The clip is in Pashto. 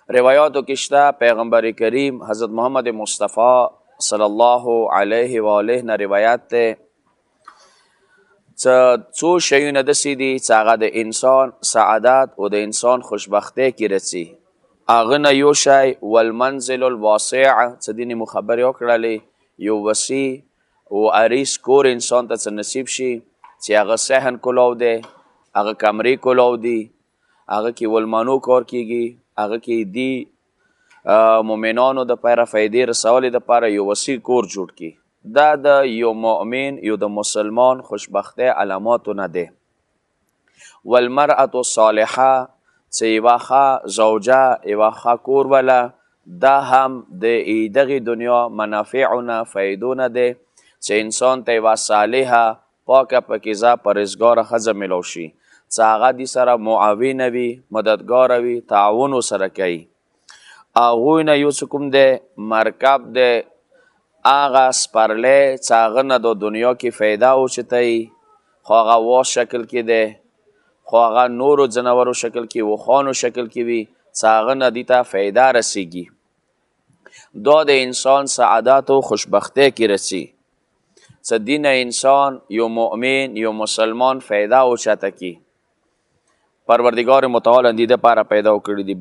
روایاتو کشته پیغمبر کریم حضرت محمد مصطفی صلی الله علیه و آله نه روایت ده څو شیونه داسې دي چې هغه د انسان سعادت او د انسان خوشبختی کې رسي. هغه نه یو شی والمنزل الواسع څه دینې مو خبرې وکړلې، یو وسیع او عریض کور انسان ته څه نصیب شي چې هغه صحن کلاو دی، هغه کمرې کلاو دي، هغه کې ولمانو کار کیږي، هغه کې دی مؤمنانو دپاره فایدې رسولې دپاره یو وسیع کور جوړ کړي. دا د یو مؤمن یو د مسلمان خوشبختی علاماتو نه دی. والمرأة الصالحه چې یوه ښه زوجه یوه ښه کور وله، دا هم د دغې دنیا منافعو نه فایدو نه دی چې انسان ته یوه صالحه پاکه پاکیزه پرهیزګاره ښځه میلاو شي چې هغه دې سره معاونه وي، مددګاره وي، تعاون ورسره کوي. هغوی نه یو څه کوم دی مرکب دی، هغه سپرلی چې هغه نه د دنیا کې فایده اوچتوي، خو هغه واس شکل کې دی، خو هغه نورو ځناورو شکل کې، وښانو شکل کې وي چې هغه نه دې ته فایده رسیږي. دا د انسان سعادت و خوشبختی کې رسي چې دینه انسان یو مؤمن یو مسلمان فایده اوچته کی. پروردگار متعال دې دپاره پیدا کړي دي.